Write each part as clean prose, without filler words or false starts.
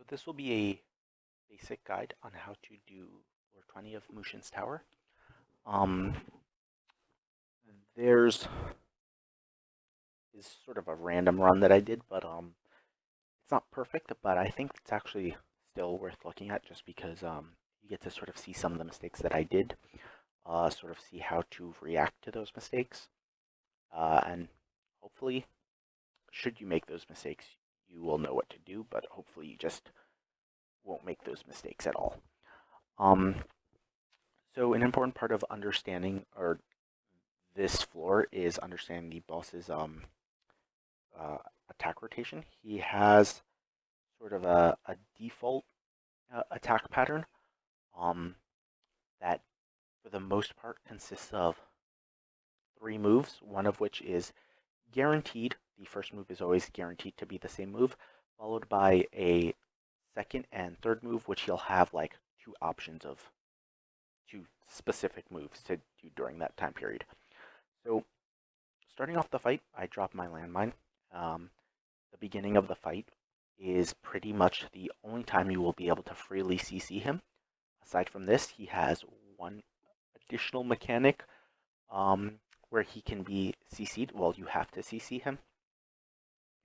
This will be a basic guide on how to do floor 20 of Mushin's Tower. Um, there's is sort of a random run that I did, but it's not perfect, but I think it's actually still worth looking at just because you get to sort of see some of the mistakes that I did, sort of see how to react to those mistakes, and hopefully, should you make those mistakes, you will know what to do, but hopefully you just won't make those mistakes at all. Um, so an important part of understanding or this floor is understanding the boss's attack rotation. He has sort of a default attack pattern um, that, for the most part, consists of 3 moves, one of which is guaranteed. The first move is always guaranteed to be the same move, followed by a second and third move, which he'll have like 2 options of 2 specific moves to do during that time period. So, starting off the fight, I drop my landmine. The beginning of the fight is pretty much the only time you will be able to freely CC him. Aside from this, he has one additional mechanic where he can be CC'd. Well, you have to CC him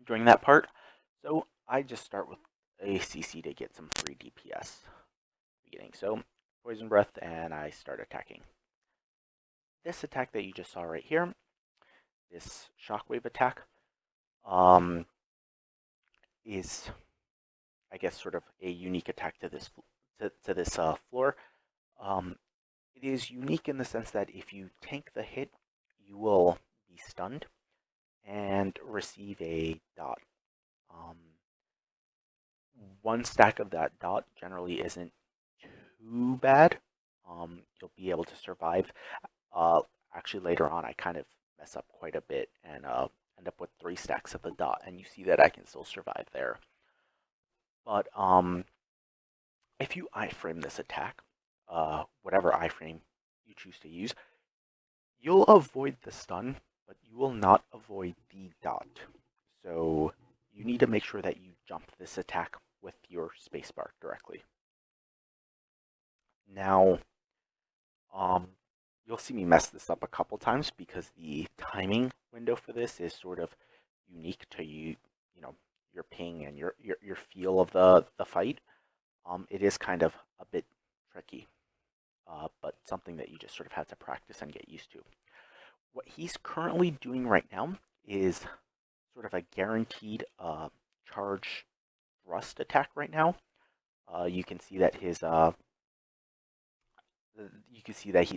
during that part. So I just start with a CC to get some free DPS beginning. So Poison Breath, and I start attacking. This attack that you just saw right here, this Shockwave attack, is, I guess, sort of a unique attack to this floor. It is unique in the sense that if you tank the hit, you will be stunned and receive a dot. One stack of that dot generally isn't too bad. You'll be able to survive. Actually, later on, I kind of mess up quite a bit and end up with 3 stacks of the dot, and you see that I can still survive there. But if you iframe this attack, whatever iframe you choose to use, you'll avoid the stun, but you will not avoid the dot. So you need to make sure that you jump this attack with your spacebar directly. Now, you'll see me mess this up a couple times because the timing window for this is sort of unique to you know, your ping and your feel of the fight. It is kind of a bit tricky, but something that you just sort of have to practice and get used to. What he's currently doing right now is sort of a guaranteed charge thrust attack right now. You can see that he's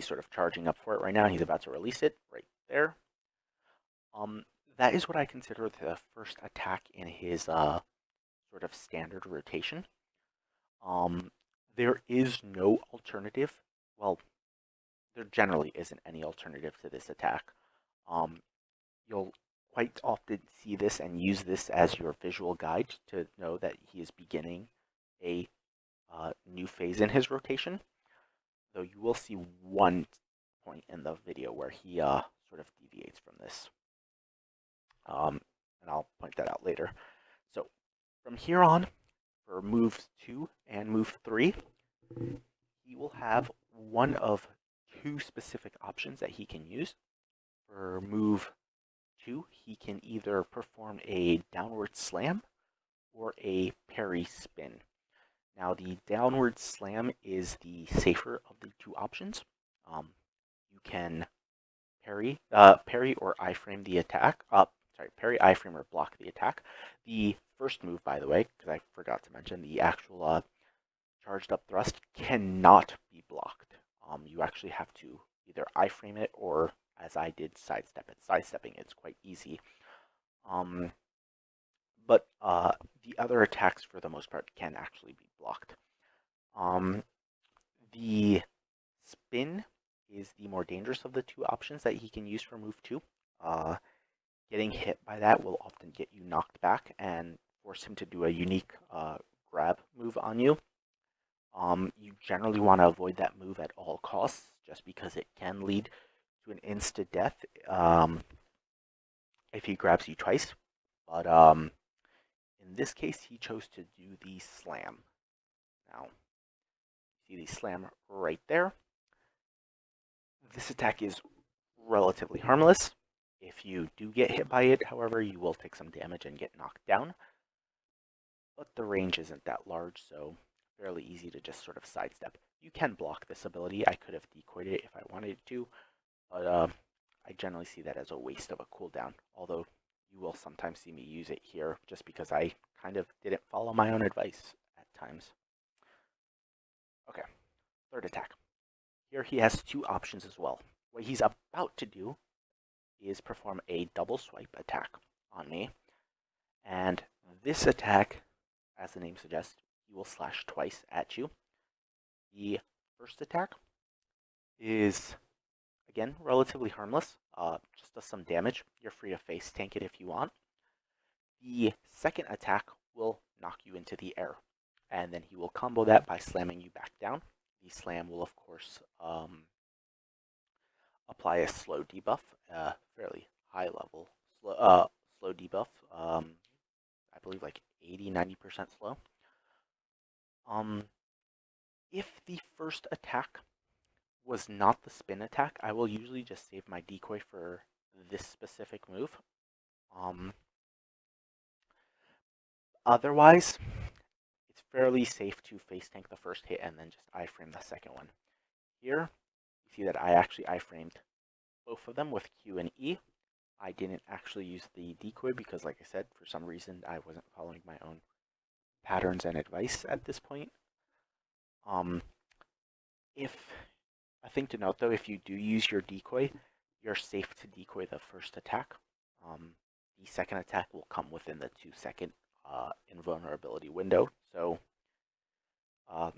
sort of charging up for it right now. He's about to release it right there. That is what I consider the first attack in his sort of standard rotation. There is no alternative. Well, there generally isn't any alternative to this attack. You'll quite often see this and use this as your visual guide to know that he is beginning a new phase in his rotation. Though you will see one point in the video where he sort of deviates from this. And I'll point that out later. So from here on, for moves 2 and move 3, he will have one of 2 specific options that he can use. For move 2, he can either perform a downward slam or a parry spin. Now, the downward slam is the safer of the 2 options. You can parry or iframe the attack. Parry, iframe, or block the attack. The first move, by the way, because I forgot to mention, the actual charged up thrust cannot be blocked. You actually have to either iframe it or, as I did, sidestep it. Sidestepping it's quite easy. But the other attacks, for the most part, can actually be blocked. The spin is the more dangerous of the 2 options that he can use for move 2. Getting hit by that will often get you knocked back and force him to do a unique grab move on you. You generally want to avoid that move at all costs, just because it can lead to an insta-death if he grabs you twice. But in this case, he chose to do the slam. Now, see the slam right there. This attack is relatively harmless. If you do get hit by it, however, you will take some damage and get knocked down. But the range isn't that large, so fairly easy to just sort of sidestep. You can block this ability. I could have decoyed it if I wanted to, but I generally see that as a waste of a cooldown, although you will sometimes see me use it here just because I kind of didn't follow my own advice at times. Okay, third attack. Here he has two options as well. What he's about to do is perform a double swipe attack on me, and this attack, as the name suggests, he will slash twice at you. The first attack is, again, relatively harmless, just does some damage. You're free to face tank it if you want. The second attack will knock you into the air, and then he will combo that by slamming you back down. The slam will, of course, apply a slow debuff, fairly high level slow debuff. I believe like 80-90% slow. If the first attack was not the spin attack, I will usually just save my decoy for this specific move. Otherwise, it's fairly safe to face tank the first hit and then just iframe the second one. Here, you see that I actually iframed both of them with Q and E. I didn't actually use the decoy because, like I said, for some reason I wasn't following my own patterns and advice at this point. If a thing to note though, if you do use your decoy, you're safe to decoy the first attack. The second attack will come within the 2-second invulnerability window, so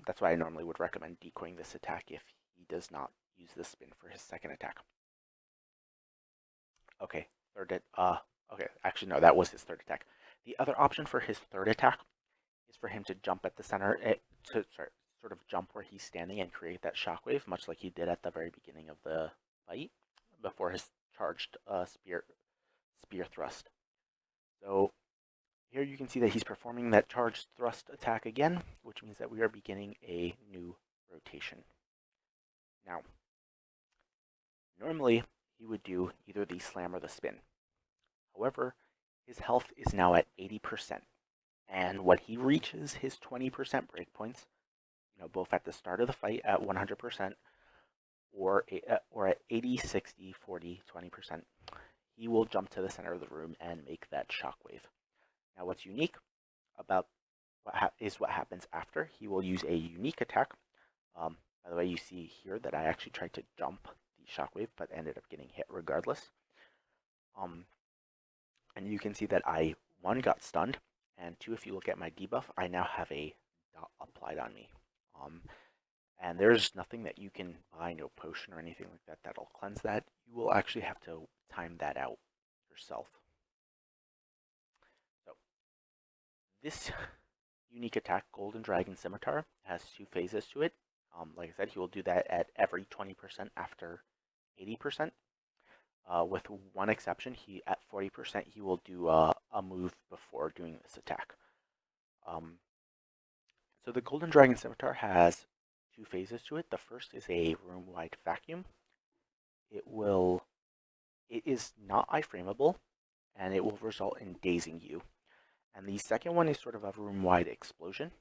that's why I normally would recommend decoying this attack if he does not use the spin for his second attack. Okay, okay, actually no, that was his third attack. The other option for his third attack is for him to jump at the center, sort of jump where he's standing and create that shockwave, much like he did at the very beginning of the fight before his charged spear thrust. So here you can see that he's performing that charged thrust attack again, which means that we are beginning a new rotation. Now, normally he would do either the slam or the spin. However, his health is now at 80%, and when he reaches his 20% breakpoints, both at the start of the fight at 100% or at 80, 60, 40, 20%, he will jump to the center of the room and make that shockwave. Now, what's unique about what happens after. He will use a unique attack. By the way, you see here that I actually tried to jump the shockwave, but ended up getting hit regardless. And you can see that I, 1, got stunned, and 2, if you look at my debuff, I now have a dot applied on me. And there's nothing that you can buy, no potion or anything like that, that'll cleanse that. You will actually have to time that out yourself. So, this unique attack, Golden Dragon Scimitar, has 2 phases to it. Like I said, he will do that at every 20% after 80%. With one exception, at 40%, he will do a move before doing this attack. So the Golden Dragon Scimitar has 2 phases to it. The first is a room-wide vacuum. It is not iframeable, and it will result in dazing you. And the second one is sort of a room-wide explosion,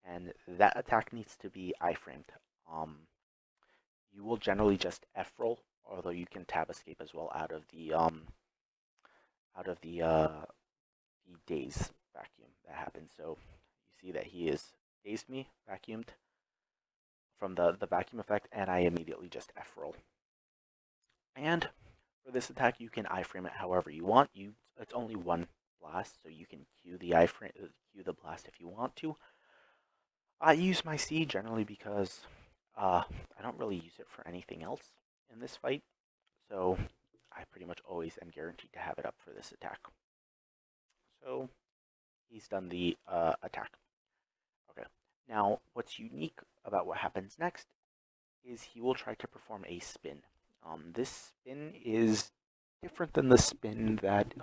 and that attack needs to be iframed. You will generally just F-roll, although you can tab escape as well out of the daze vacuum that happens. So you see that he is dazed me, vacuumed from the vacuum effect, and I immediately just F-roll. And for this attack, you can iframe it however you want. It's only 1 blast, so you can cue the blast if you want to. I use my C generally because I don't really use it for anything else in this fight, so I pretty much always am guaranteed to have it up for this attack. So he's done the attack. Okay, now what's unique about what happens next is he will try to perform a spin. This spin is different than the spin that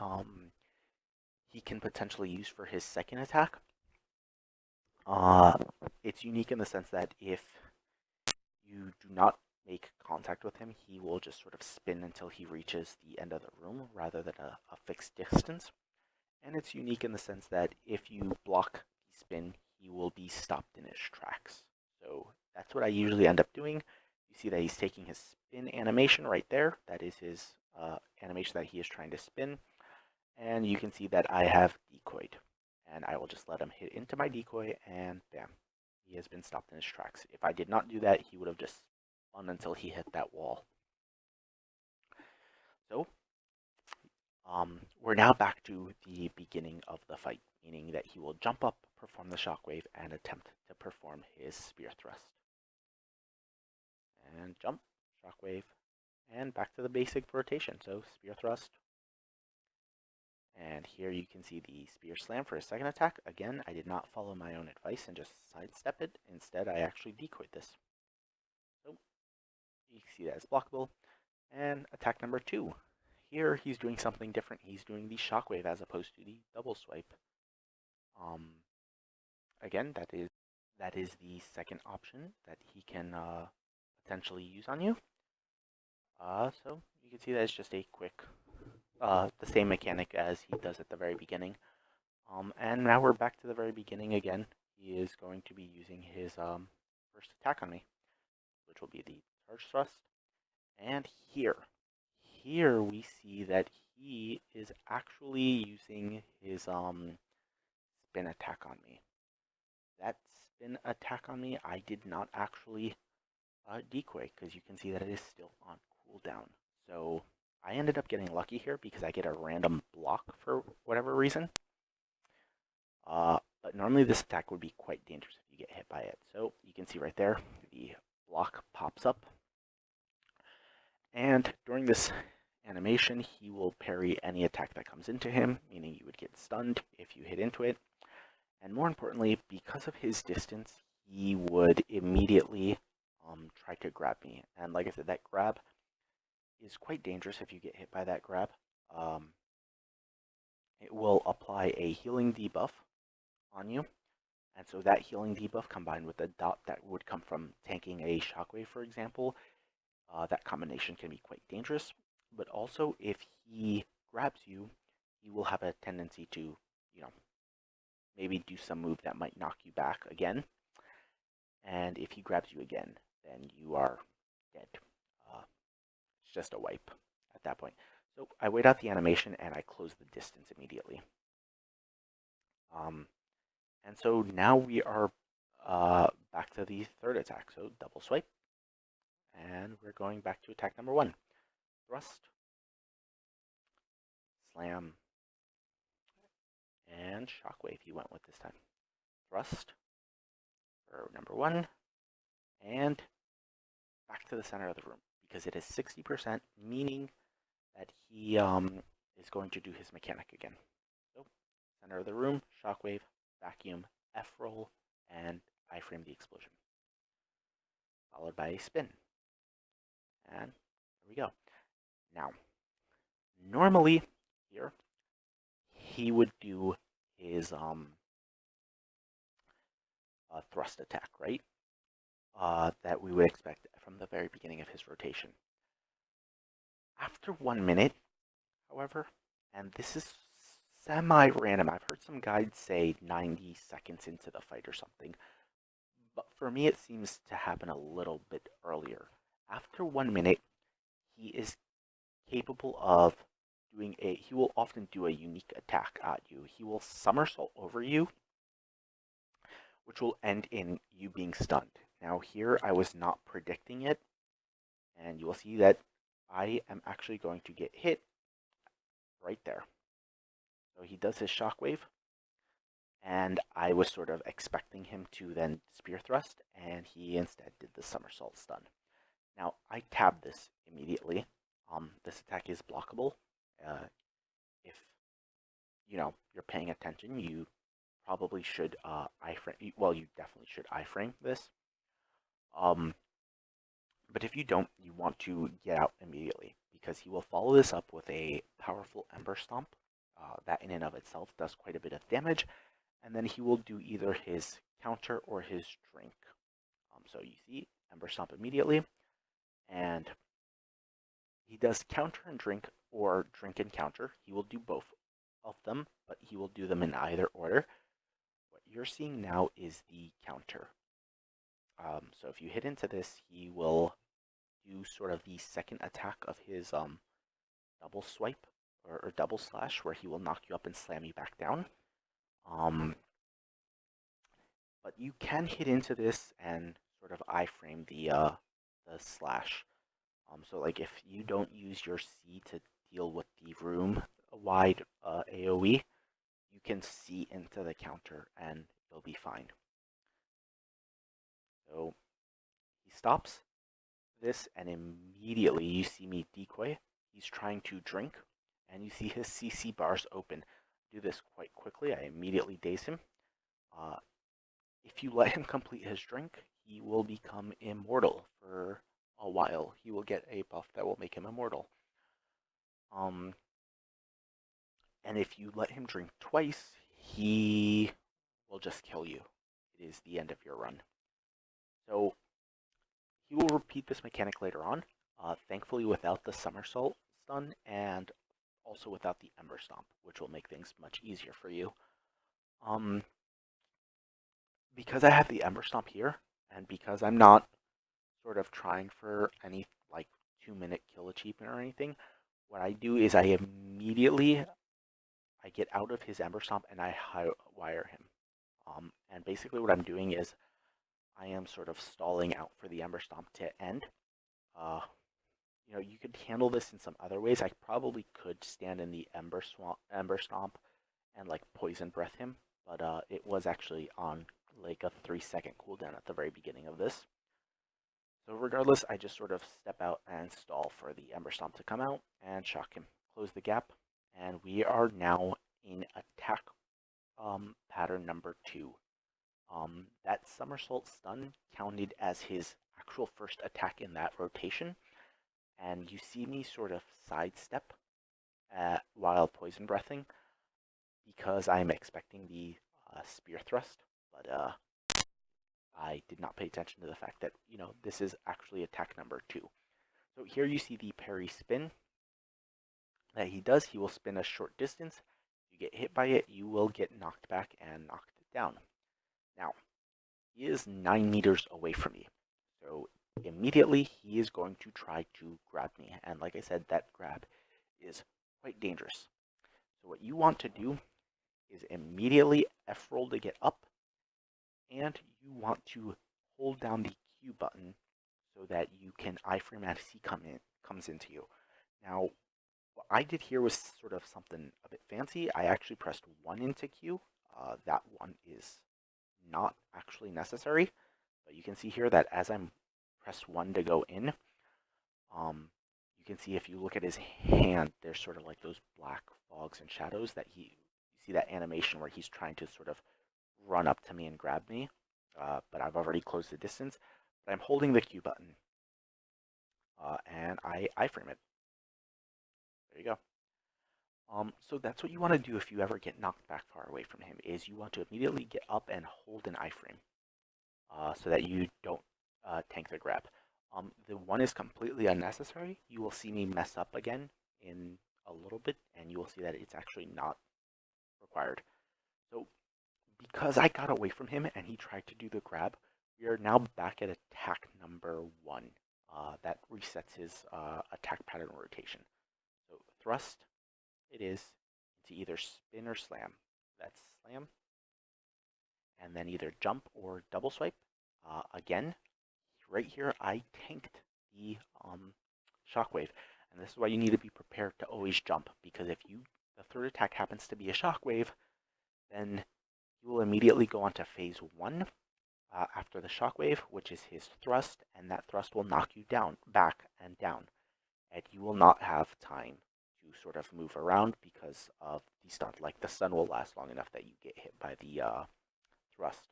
he can potentially use for his second attack. It's unique in the sense that if you do not make contact with him, he will just sort of spin until he reaches the end of the room rather than a fixed distance. And it's unique in the sense that if you block the spin, he will be stopped in his tracks. So that's what I usually end up doing. You see that he's taking his spin animation right there. That is his animation that he is trying to spin. And you can see that I have decoyed. And I will just let him hit into my decoy, and bam, he has been stopped in his tracks. If I did not do that, he would have just spun until he hit that wall. So, we're now back to the beginning of the fight, meaning that he will jump up, perform the shockwave, and attempt to perform his spear thrust. And jump, shockwave, and back to the basic rotation. So, spear thrust. And here you can see the spear slam for his second attack. Again, I did not follow my own advice and just sidestep it. Instead, I actually decoyed this. So, you can see that it's blockable. And attack number 2. Here, he's doing something different. He's doing the shockwave as opposed to the double swipe. Again, that is the second option that he can potentially use on you. So you can see that it's just a quick, the same mechanic as he does at the very beginning. And now we're back to the very beginning again. He is going to be using his first attack on me, which will be the charge thrust. And here we see that he is actually using his spin attack on me. That spin attack on me, I did not actually decoy, because you can see that it is still on cooldown. So I ended up getting lucky here because I get a random block for whatever reason. But normally this attack would be quite dangerous if you get hit by it. So you can see right there, the block pops up. And during this animation, he will parry any attack that comes into him, meaning you would get stunned if you hit into it. And more importantly, because of his distance, he would immediately try to grab me. And like I said, that grab is quite dangerous if you get hit by that grab. It will apply a healing debuff on you. And so that healing debuff combined with the dot that would come from tanking a shockwave, for example, that combination can be quite dangerous. But also, if he grabs you, he will have a tendency to, maybe do some move that might knock you back again. And if he grabs you again, then you are dead. It's just a wipe at that point. So I wait out the animation and I close the distance immediately. And so now we are back to the third attack. So double swipe. And we're going back to attack number 1. Thrust. Slam. And shockwave he went with this time. Thrust for number 1. And back to the center of the room, because it is 60%, meaning that he is going to do his mechanic again. So, center of the room, shockwave, vacuum, F-roll, and iframe the explosion. Followed by a spin. And there we go. Now, normally here, he would do his thrust attack, right? That we would expect from the very beginning of his rotation. After 1 minute, however, and this is semi-random, I've heard some guides say 90 seconds into the fight or something, but for me it seems to happen a little bit earlier. After 1 minute, he is capable of doing he will often do a unique attack at you. He will somersault over you, which will end in you being stunned. Now here, I was not predicting it, and you will see that I am actually going to get hit right there. So he does his shockwave, and I was sort of expecting him to then spear thrust, and he instead did the somersault stun. Now, I tabbed this immediately. This attack is blockable. If, you're paying attention, you probably should iframe, well, you definitely should iframe this. But if you don't, you want to get out immediately, because he will follow this up with a powerful Ember Stomp, That in and of itself does quite a bit of damage. And then he will do either his counter or his drink. So you see Ember Stomp immediately, and he does counter and drink, or drink and counter. He will do both of them, but he will do them in either order. What you're seeing now is the counter. So if you hit into this, he will do sort of the second attack of his double swipe or double slash, where he will knock you up and slam you back down. But you can hit into this and sort of iframe the slash. So like if you don't use your C to deal with the room wide AoE, you can see into the counter and you'll be fine. So he stops this, and immediately you see me decoy. He's trying to drink, and you see his CC bars open. Do this quite quickly. I immediately daze him. If you let him complete his drink, he will become immortal for a while. He will get a buff that will make him immortal. And if you let him drink twice, he will just kill you. It is the end of your run. So he will repeat this mechanic later on, thankfully without the somersault stun and also without the Ember Stomp, which will make things much easier for you. Because I have the Ember Stomp here, and because I'm not sort of trying for any like 2-minute kill achievement or anything, what I do is I get out of his Ember Stomp and I wire him. And basically what I'm doing is I am sort of stalling out for the Ember Stomp to end. You could handle this in some other ways. I probably could stand in the Ember Stomp and like Poison Breath him, but it was actually on like a 3-second cooldown at the very beginning of this. So regardless, I just sort of step out and stall for the Ember Stomp to come out and shock him. Close the gap, and we are now in attack pattern number 2. That somersault stun counted as his actual first attack in that rotation, and you see me sort of sidestep while poison breathing because I'm expecting the spear thrust, but I did not pay attention to the fact that, this is actually attack number 2. So here you see the parry spin that he does. He will spin a short distance. If you get hit by it, you will get knocked back and knocked down. Now, he is 9 meters away from me. So immediately he is going to try to grab me. And like I said, that grab is quite dangerous. So what you want to do is immediately F roll to get up, and you want to hold down the Q button so that you can iframe as he comes into you. Now, what I did here was sort of something a bit fancy. I actually pressed 1 into Q. That one is not actually necessary, but you can see here that as I'm pressed 1 to go in, you can see if you look at his hand, there's sort of like those black fogs and shadows that you see that animation where he's trying to sort of run up to me and grab me, but I've already closed the distance. But I'm holding the Q button, and I iframe it. There you go. So that's what you want to do if you ever get knocked back far away from him, is you want to immediately get up and hold an iframe, so that you don't tank the grab. The 1 is completely unnecessary. You will see me mess up again in a little bit, and you will see that it's actually not required. So because I got away from him and he tried to do the grab, we are now back at attack number 1. That resets his attack pattern rotation. So thrust, it is to either spin or slam. That's slam. And then either jump or double swipe. Again, right here, I tanked the shockwave. And this is why you need to be prepared to always jump, because if the third attack happens to be a shockwave, then you will immediately go on to phase 1 after the shockwave, which is his thrust, and that thrust will knock you back and down. And you will not have time to sort of move around because of the stun. Like, the stun will last long enough that you get hit by the thrust.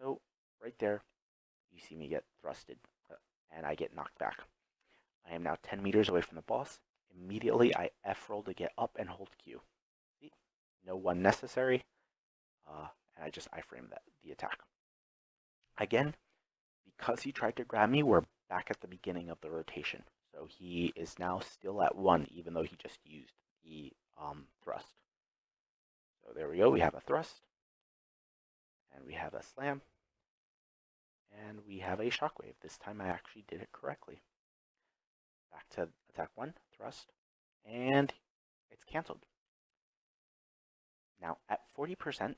So right there, you see me get thrusted, and I get knocked back. I am now 10 meters away from the boss. Immediately, I F roll to get up and hold Q. See, no one necessary, and I just iframe the attack. Again, because he tried to grab me, we're back at the beginning of the rotation. So he is now still at 1, even though he just used the thrust. So there we go, we have a thrust, and we have a slam, and we have a shockwave. This time I actually did it correctly. Back to attack 1, thrust, and it's cancelled. Now, at 40%,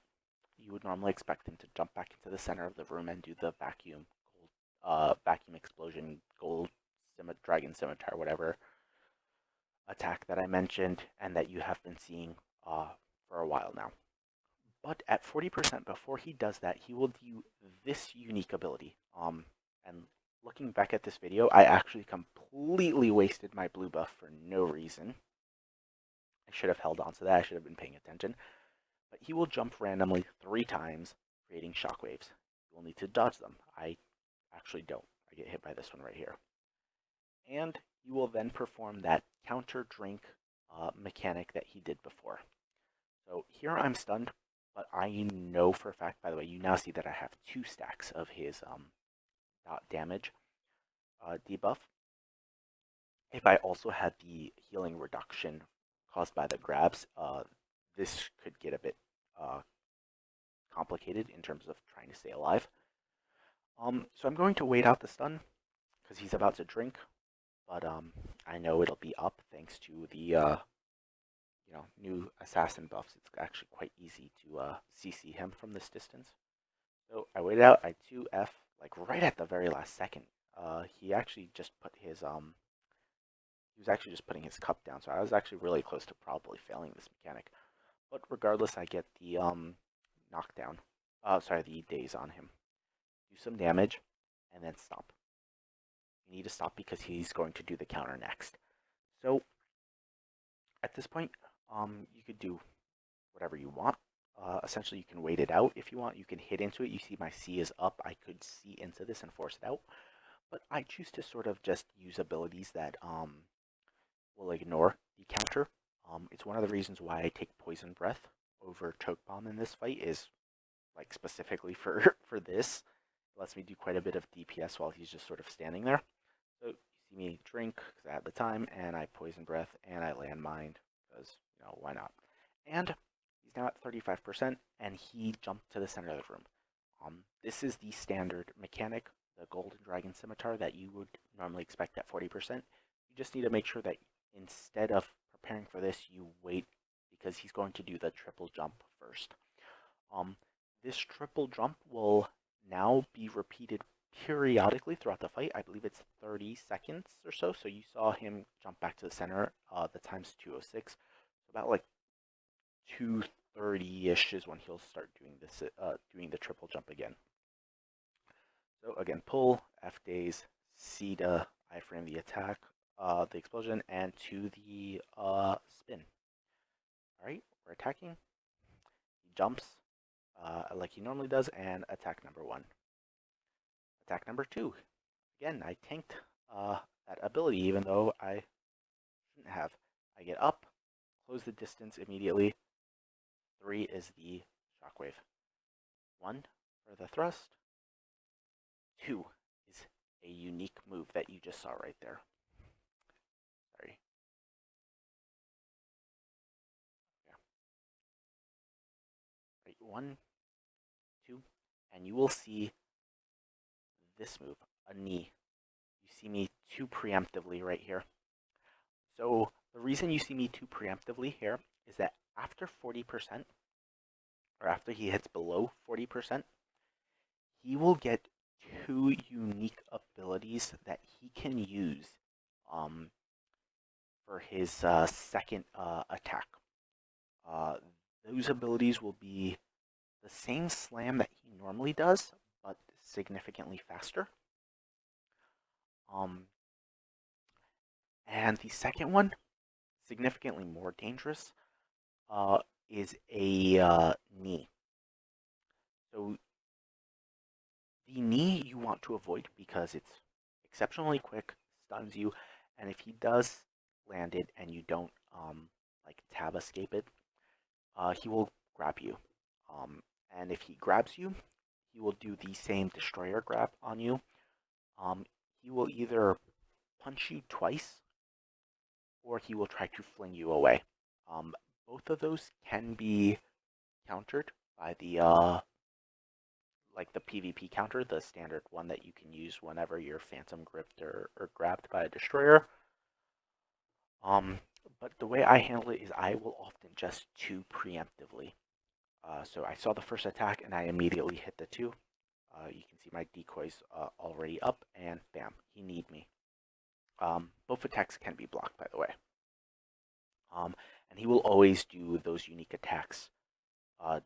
you would normally expect him to jump back into the center of the room and do the vacuum explosion, gold dragon scimitar, whatever attack that I mentioned and that you have been seeing for a while now. But at 40%, before he does that, he will do this unique ability. And looking back at this video, I actually completely wasted my blue buff for no reason. I should have held on to that. I should have been paying attention. But he will jump randomly 3 times, creating shockwaves. You will need to dodge them. I actually don't. I get hit by this one right here. And you will then perform that counter drink mechanic that he did before. So here I'm stunned, but I know for a fact, by the way, you now see that I have 2 stacks of his dot damage debuff. If I also had the healing reduction caused by the grabs, this could get a bit complicated in terms of trying to stay alive. So I'm going to wait out the stun because he's about to drink, but I know it'll be up thanks to the new assassin buffs. It's actually quite easy to CC him from this distance. So I waited out. I 2F like right at the very last second. He actually just put his he was actually just putting his cup down, so I was actually really close to probably failing this mechanic. But regardless, I get the knockdown. Sorry, the daze on him. Do some damage, and then stop. You need to stop because he's going to do the counter next. So at this point, you could do whatever you want. Essentially, you can wait it out if you want. You can hit into it. You see my C is up. I could see into this and force it out. But I choose to sort of just use abilities that will ignore the counter. It's one of the reasons why I take Poison Breath over Choke Bomb in this fight, is like specifically for this. It lets me do quite a bit of DPS while he's just sort of standing there. So you see me drink because I had the time, and I Poison Breath, and I Landmine because, why not? And he's now at 35%, and he jumped to the center of the room. This is the standard mechanic, the Golden Dragon Scimitar, that you would normally expect at 40%. You just need to make sure that instead of preparing for this, you wait because he's going to do the triple jump first. This triple jump will now be repeated periodically throughout the fight. I believe it's 30 seconds or so. So you saw him jump back to the center. The time's 2:06. So about like 2:30-ish is when he'll start doing this, doing the triple jump again. So again, pull, F daze, C to iframe the attack, the explosion, and to the spin. Alright, we're attacking. He jumps like he normally does, and attack number 1. Attack number 2. Again, I tanked that ability, even though I shouldn't have. I get up, close the distance immediately. 3 is the shockwave. 1 for the thrust. 2 is a unique move that you just saw right there. Sorry. Yeah. Right, 1, 2, and you will see this move, a knee. You see me too preemptively right here. So the reason you see me too preemptively here is that after 40%, or after he hits below 40%, he will get 2 unique abilities that he can use for his second attack. Those abilities will be the same slam that he normally does, but significantly faster. And the second one, significantly more dangerous, is a knee. So the knee you want to avoid because it's exceptionally quick, stuns you, and if he does land it and you don't like tab escape it, he will grab you. And if he grabs you, he will do the same destroyer grab on you. Um, he will either punch you twice, or he will try to fling you away. Um, both of those can be countered by the like the PvP counter, the standard one that you can use whenever you're phantom gripped or grabbed by a destroyer. Um, but the way I handle it is I will often just 2 preemptively. So I saw the first attack and I immediately hit the 2. You can see my decoys already up, and bam, he need me. Both attacks can be blocked, by the way. And he will always do those unique attacks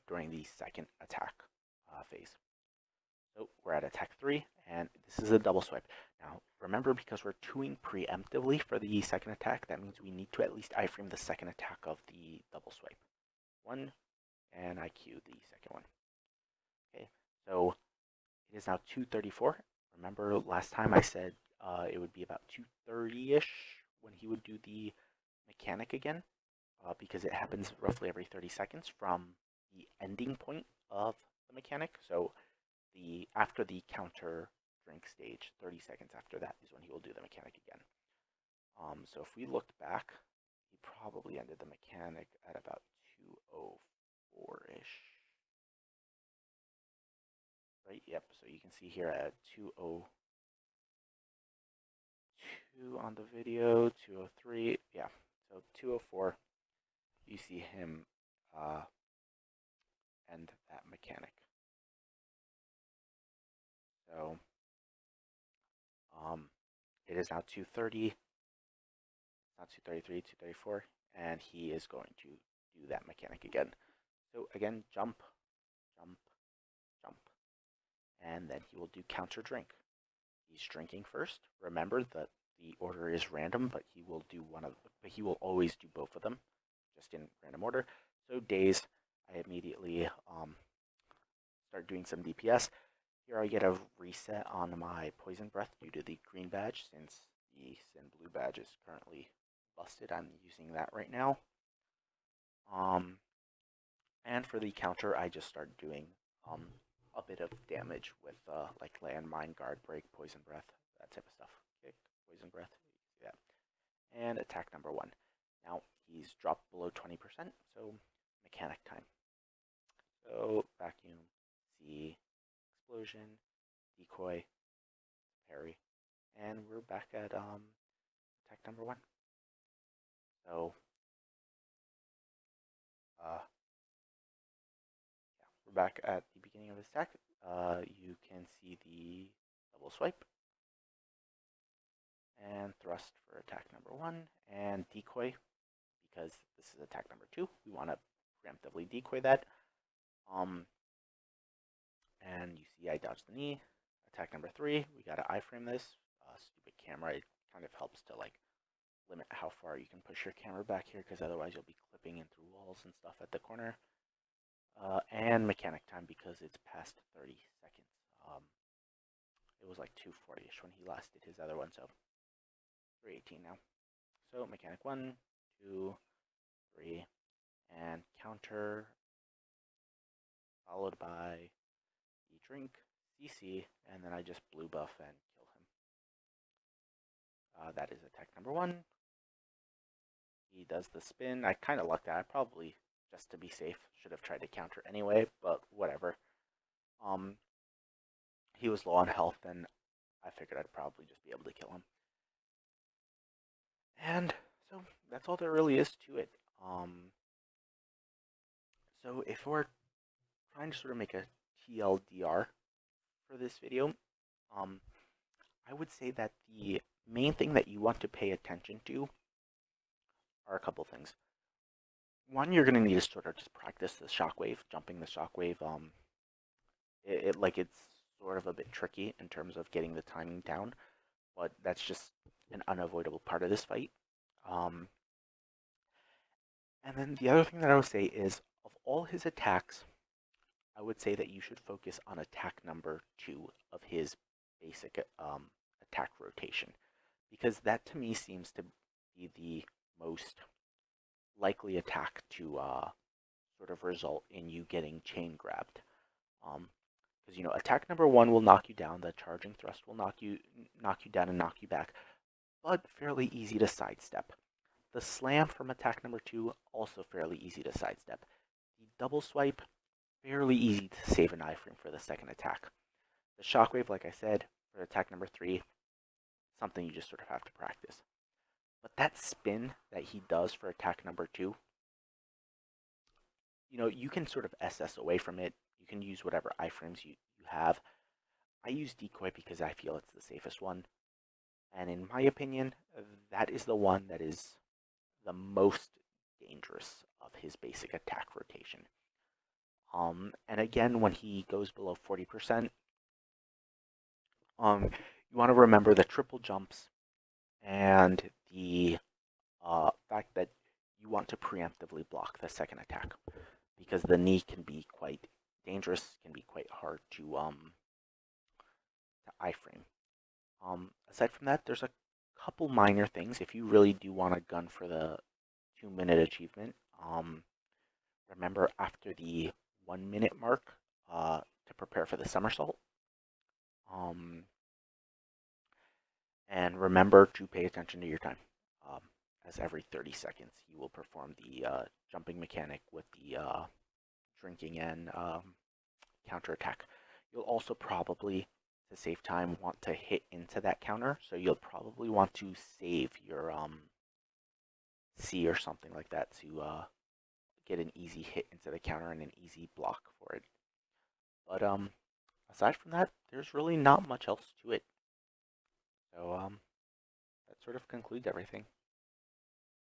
during the second attack phase. So we're at attack 3, and this is a double swipe. Now, remember, because we're 2ing preemptively for the second attack, that means we need to at least iframe the second attack of the double swipe. 1, and I cue the second one. Okay, so it is now 2:34. Remember last time I said it would be about 2:30-ish when he would do the mechanic again, because it happens roughly every 30 seconds from the ending point of the mechanic. So after the counter drink stage, 30 seconds after that is when he will do the mechanic again. So if we looked back, he probably ended the mechanic at about 2:04-ish. Right, yep, so you can see here at 2:02 on the video, 2:03, yeah, so 2:04, you see him end that mechanic. So it is now 2:30, not 2:33, 2:34, and he is going to do that mechanic again. So again, jump, jump, jump, and then he will do counter drink. He's drinking first. Remember that the order is random, but he will do but he will always do both of them, just in random order. So daze, I immediately start doing some DPS. Here I get a reset on my poison breath due to the green badge, since the Sin blue badge is currently busted. I'm using that right now. And for the counter, I just start doing a bit of damage with like landmine, guard break, poison breath, that type of stuff. Kick, poison breath, yeah. And attack number 1. Now he's dropped below 20%, so mechanic time. So vacuum, C, explosion, decoy, parry, and we're back at attack number 1. So yeah, we're back at the beginning of the attack. You can see the double swipe and thrust for attack number 1, and decoy, because this is attack number 2. We want to preemptively decoy that. And you see I dodged the knee. Attack number 3, we gotta iframe this. Stupid camera, it kind of helps to like limit how far you can push your camera back here, because otherwise you'll be clipping in through walls and stuff at the corner. And mechanic time, because it's past 30 seconds. It was like 2:40-ish when he last did his other one, so 3:18 now. So mechanic 1, 2, 3, and counter, followed by the drink, CC, and then I just blue buff and kill him. That is attack number 1. He does the spin. I kind of lucked out. I probably, just to be safe, should have tried to counter anyway, but whatever. He was low on health, and I figured I'd probably just be able to kill him. And so that's all there really is to it. So if we're trying to sort of make a TLDR for this video, I would say that the main thing that you want to pay attention to are a couple things. One, you're going to need to sort of just practice the shockwave, jumping the shockwave. It's sort of a bit tricky in terms of getting the timing down, but that's just an unavoidable part of this fight. And then the other thing that I would say is, of all his attacks, I would say that you should focus on attack number 2 of his basic attack rotation, because that to me seems to be the most likely attack to sort of result in you getting chain grabbed. Because attack number 1 will knock you down, the charging thrust will knock you down and knock you back, but fairly easy to sidestep. The slam from attack number 2, also fairly easy to sidestep. The double swipe, fairly easy to save an iframe for the second attack. The shockwave, like I said, for attack number 3, something you just sort of have to practice. But that spin that he does for attack number 2, you can sort of SS away from it. You can use whatever iframes you have. I use decoy because I feel it's the safest one. And in my opinion, that is the one that is the most dangerous of his basic attack rotation. And again, when he goes below 40%, you want to remember the triple jumps and the fact that you want to preemptively block the second attack, because the knee can be quite dangerous, can be quite hard to iframe. Aside from that, there's a couple minor things. If you really do want to gun for the 2-minute achievement, remember after the 1-minute mark to prepare for the somersault. And remember to pay attention to your time. As every 30 seconds, you will perform the jumping mechanic with the drinking and counterattack. You'll also probably, to save time, want to hit into that counter, so you'll probably want to save your C or something like that to get an easy hit into the counter and an easy block for it. But aside from that, there's really not much else to it. So that sort of concludes everything.